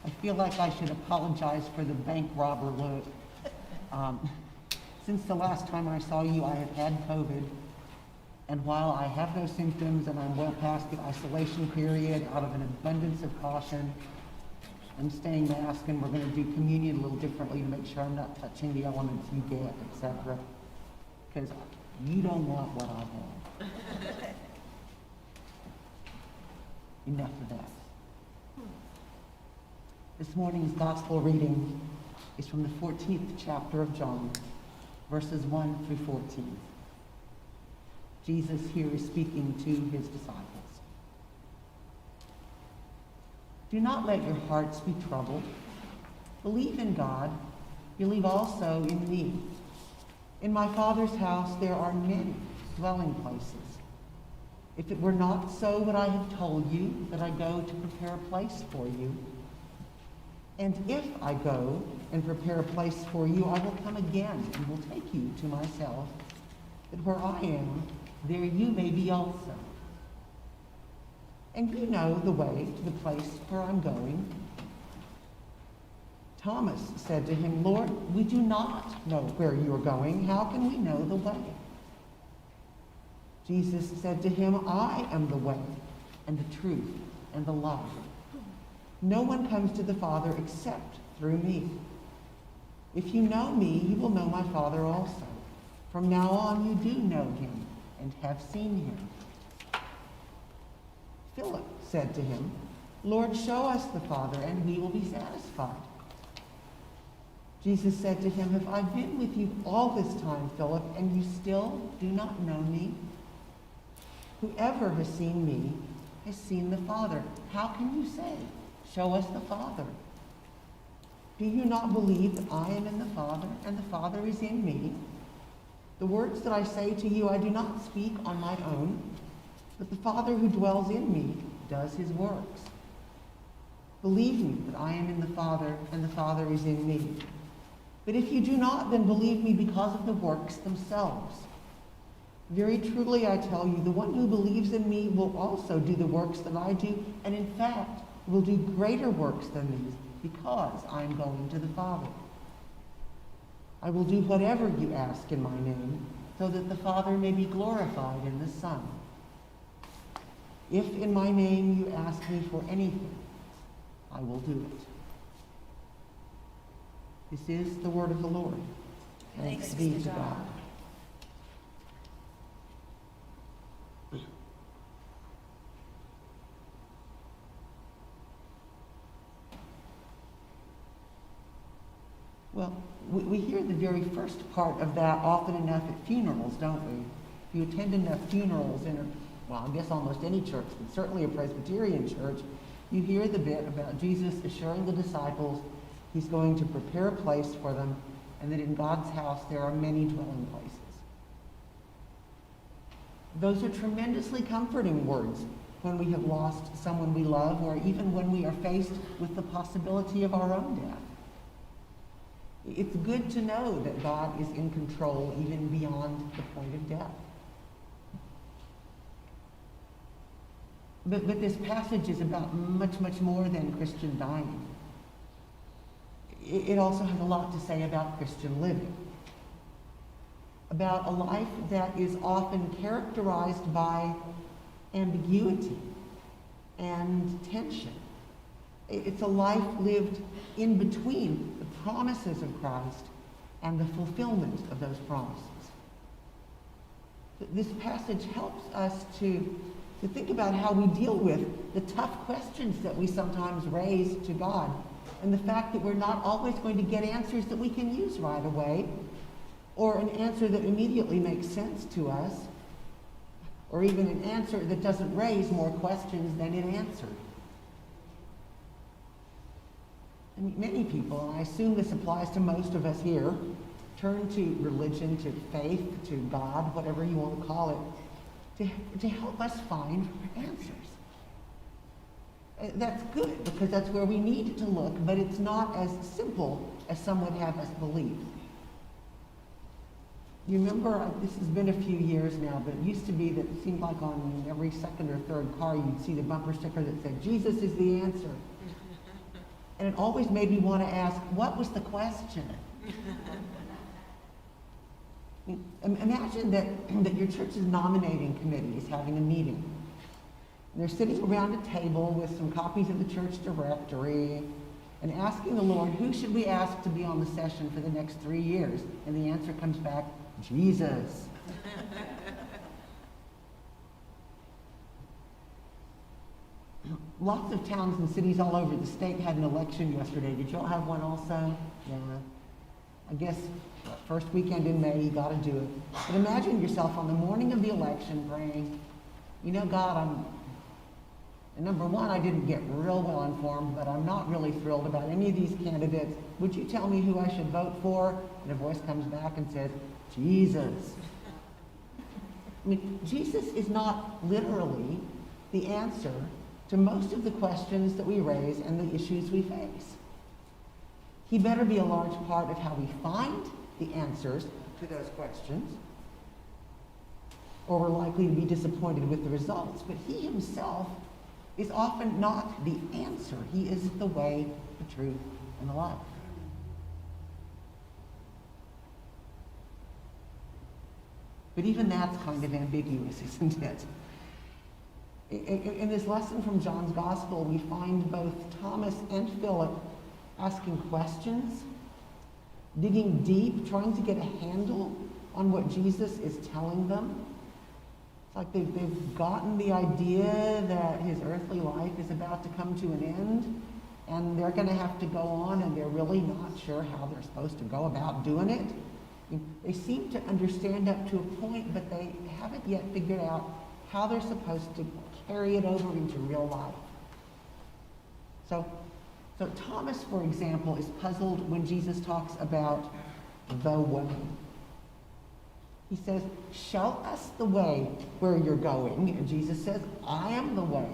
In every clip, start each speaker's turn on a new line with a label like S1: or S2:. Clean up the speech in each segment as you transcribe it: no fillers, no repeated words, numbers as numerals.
S1: I feel like I should apologize for the bank robber look. Since the last time I saw you, I have had COVID. And while I have no symptoms and I'm well past the isolation period, out of an abundance of caution, I'm staying masked, and we're going to do communion a little differently to make sure I'm not touching the elements you get, etc. Because you don't want what I have. Enough of that. This morning's gospel reading is from the 14th chapter of John, verses 1 through 14. Jesus here is speaking to his disciples. Do not let your hearts be troubled. Believe in God. Believe also in me. In my Father's house there are many dwelling places. If it were not so, would I have told you that I go to prepare a place for you? And if I go and prepare a place for you, I will come again and will take you to myself, that where I am, there you may be also. And you know the way to the place where I'm going. Thomas said to him, Lord, we do not know where you are going. How can we know the way? Jesus said to him, I am the way and the truth and the life. No one comes to the Father except through me. If you know me, you will know my Father also. From now on you do know him and have seen him. Philip said to him, Lord, show us the Father, and we will be satisfied. Jesus said to him, have I been with you all this time, Philip, and you still do not know me? Whoever has seen me has seen the Father. How can you say, show us the Father? Do you not believe that I am in the Father, and the Father is in me? The words that I say to you, I do not speak on my own, but the Father who dwells in me does his works. Believe me that I am in the Father, and the Father is in me. But if you do not, then believe me because of the works themselves. Very truly I tell you, the one who believes in me will also do the works that I do, and in fact will do greater works than these, because I am going to the Father. I will do whatever you ask in my name, so that the Father may be glorified in the Son. If in my name you ask me for anything, I will do it. This is the word of the Lord. Thanks be to God. Well, we hear the very first part of that often enough at funerals, don't we? If you attend enough funerals I guess almost any church, but certainly a Presbyterian church, you hear the bit about Jesus assuring the disciples he's going to prepare a place for them, and that in God's house there are many dwelling places. Those are tremendously comforting words when we have lost someone we love, or even when we are faced with the possibility of our own death. It's good to know that God is in control even beyond the point of death. But this passage is about much, much more than Christian dying. It also has a lot to say about Christian living, about a life that is often characterized by ambiguity and tension. It's a life lived in between the promises of Christ and the fulfillment of those promises. This passage helps us to think about how we deal with the tough questions that we sometimes raise to God, and the fact that we're not always going to get answers that we can use right away, or an answer that immediately makes sense to us, or even an answer that doesn't raise more questions than it answered. And many people, and I assume this applies to most of us here, turn to religion, to faith, to God, whatever you want to call it, to help us find answers. That's good, because that's where we need to look, but it's not as simple as some would have us believe. You remember, this has been a few years now, but it used to be that it seemed like on every second or third car you'd see the bumper sticker that said, Jesus is the answer. And it always made me want to ask, what was the question? Imagine that your church's nominating committee is having a meeting. And they're sitting around a table with some copies of the church directory and asking the Lord, who should we ask to be on the session for the next 3 years? And the answer comes back, Jesus. Lots of towns and cities all over the state had an election yesterday. Did y'all have one also? Yeah. I guess first weekend in May, you got to do it. But imagine yourself on the morning of the election praying, you know, God, number one, I didn't get real well informed, but I'm not really thrilled about any of these candidates. Would you tell me who I should vote for? And a voice comes back and says, Jesus. I mean, Jesus is not literally the answer to most of the questions that we raise and the issues we face. He better be a large part of how we find the answers to those questions, or we're likely to be disappointed with the results. But he himself is often not the answer. He is the way, the truth, and the life. But even that's kind of ambiguous, isn't it? In this lesson from John's Gospel, we find both Thomas and Philip asking questions, digging deep, trying to get a handle on what Jesus is telling them. It's like they've gotten the idea that his earthly life is about to come to an end, and they're going to have to go on, and they're really not sure how they're supposed to go about doing it. They seem to understand up to a point, but they haven't yet figured out how they're supposed to carry it over into real life. So Thomas, for example, is puzzled when Jesus talks about the way. He says, show us the way where you're going. And Jesus says, I am the way.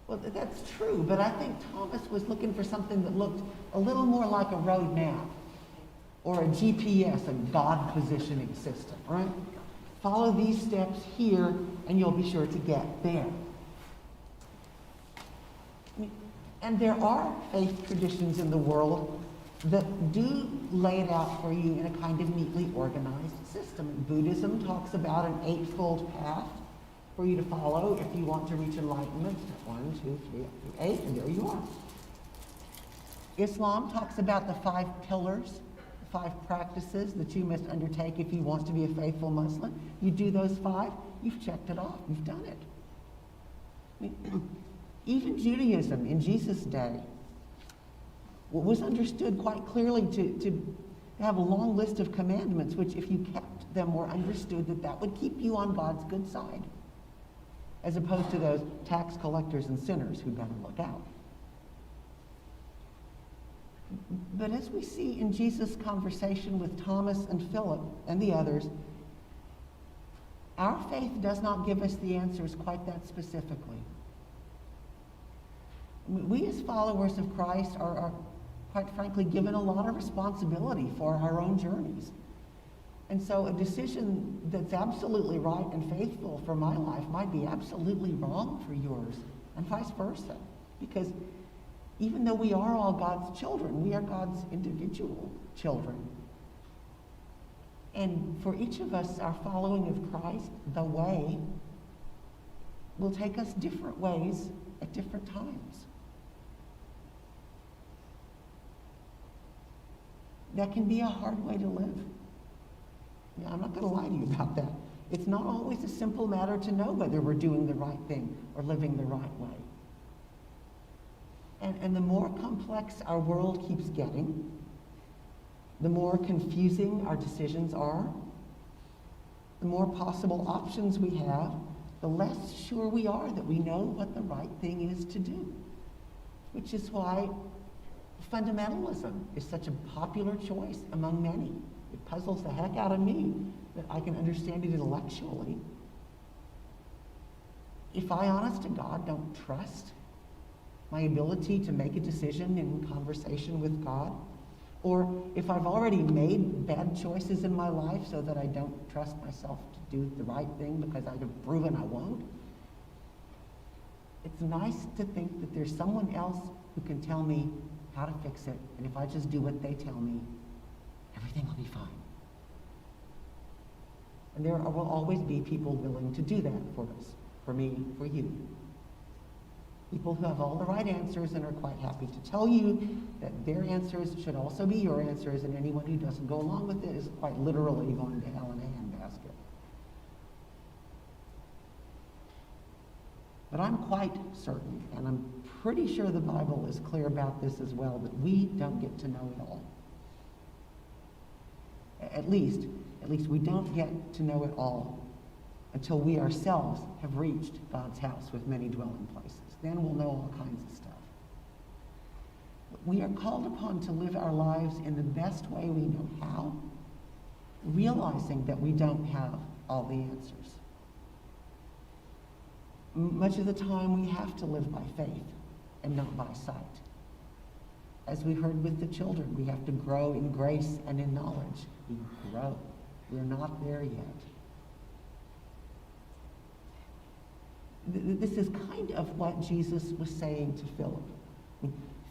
S1: Well, that's true, but I think Thomas was looking for something that looked a little more like a road map or a GPS, a God positioning system, right? Follow these steps here, and you'll be sure to get there. And there are faith traditions in the world that do lay it out for you in a kind of neatly organized system. Buddhism talks about an 8-fold path for you to follow if you want to reach enlightenment. 1, 2, 3, up to 8, and there you are. Islam talks about the 5 pillars, 5 practices that you must undertake if you want to be a faithful Muslim. You do those 5, you've checked it off, you've done it. I mean, even Judaism in Jesus' day was understood quite clearly to have a long list of commandments, which if you kept them were understood that would keep you on God's good side, as opposed to those tax collectors and sinners who better look out. But as we see in Jesus' conversation with Thomas and Philip and the others, our faith does not give us the answers quite that specifically. We as followers of Christ are quite frankly given a lot of responsibility for our own journeys. And so a decision that's absolutely right and faithful for my life might be absolutely wrong for yours, and vice versa. Because even though we are all God's children, we are God's individual children. And for each of us, our following of Christ, the way, will take us different ways at different times. That can be a hard way to live. Yeah, I'm not going to lie to you about that. It's not always a simple matter to know whether we're doing the right thing or living the right way. And the more complex our world keeps getting, the more confusing our decisions are, the more possible options we have, the less sure we are that we know what the right thing is to do. Which is why fundamentalism is such a popular choice among many. It puzzles the heck out of me that I can understand it intellectually. If I, honest to God, don't trust my ability to make a decision in conversation with God, or if I've already made bad choices in my life so that I don't trust myself to do the right thing because I've proven I won't, It's nice to think that there's someone else who can tell me how to fix it, and if I just do what they tell me, everything will be fine. And there will always be people willing to do that for us, for me, for you. People who have all the right answers and are quite happy to tell you that their answers should also be your answers, and anyone who doesn't go along with it is quite literally going to hell in a handbasket. But I'm quite certain, and I'm pretty sure the Bible is clear about this as well, that we don't get to know it all. At least we don't get to know it all until we ourselves have reached God's house with many dwelling places. Then we'll know all kinds of stuff. We are called upon to live our lives in the best way we know how, realizing that we don't have all the answers. Much of the time we have to live by faith and not by sight. As we heard with the children, we have to grow in grace and in knowledge. We grow. We're not there yet. This is kind of what Jesus was saying to Philip.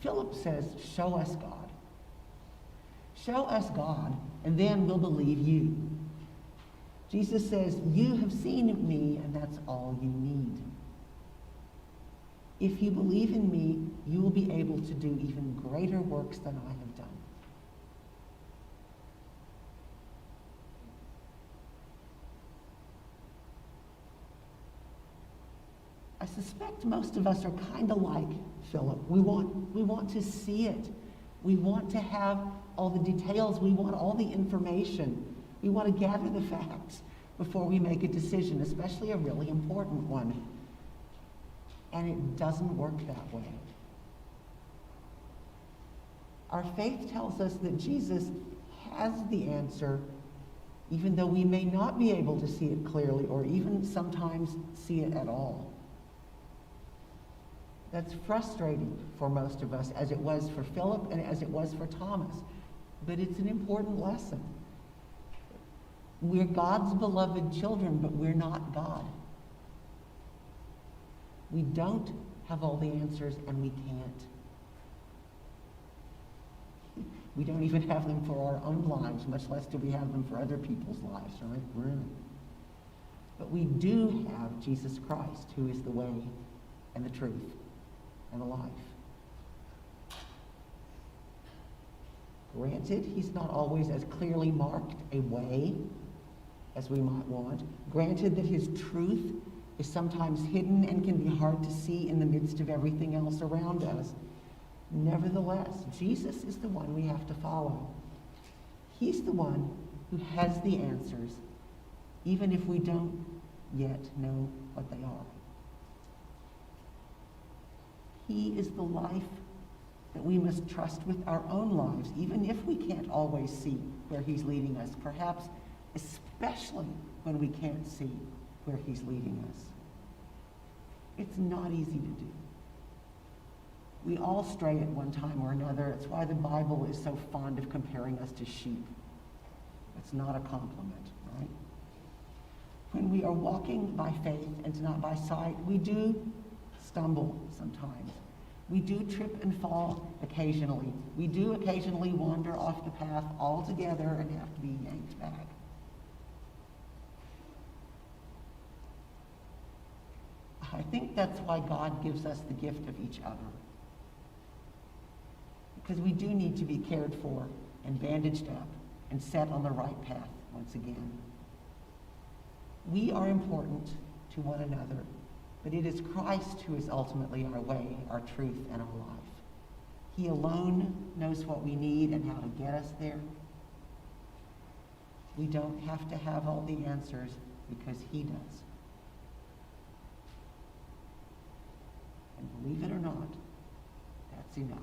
S1: Philip says, show us God. Show us God, and then we'll believe you. Jesus says, you have seen me, and that's all you need. If you believe in me, you will be able to do even greater works than I have done. I suspect most of us are kind of like Philip. We want to see it. We want to have all the details. We want all the information. We want to gather the facts before we make a decision, especially a really important one. And it doesn't work that way. Our faith tells us that Jesus has the answer, even though we may not be able to see it clearly or even sometimes see it at all. That's frustrating for most of us, as it was for Philip and as it was for Thomas. But it's an important lesson. We're God's beloved children, but we're not God. We don't have all the answers, and we can't. We don't even have them for our own lives, much less do we have them for other people's lives, right? But we do have Jesus Christ, who is the way and the truth and the life. Granted, he's not always as clearly marked a way as we might want. Granted that his truth is sometimes hidden and can be hard to see in the midst of everything else around us. Nevertheless, Jesus is the one we have to follow. He's the one who has the answers, even if we don't yet know what they are. He is the life that we must trust with our own lives, even if we can't always see where he's leading us, perhaps especially when we can't see where he's leading us. It's not easy to do. We all stray at one time or another. It's why the Bible is so fond of comparing us to sheep. It's not a compliment, right? When we are walking by faith and not by sight, we do stumble sometimes. We do trip and fall occasionally. We do occasionally wander off the path altogether and have to be yanked back. I think that's why God gives us the gift of each other. Because we do need to be cared for and bandaged up and set on the right path once again. We are important to one another, but it is Christ who is ultimately our way, our truth, and our life. He alone knows what we need and how to get us there. We don't have to have all the answers because he does. And believe it or not, that's enough.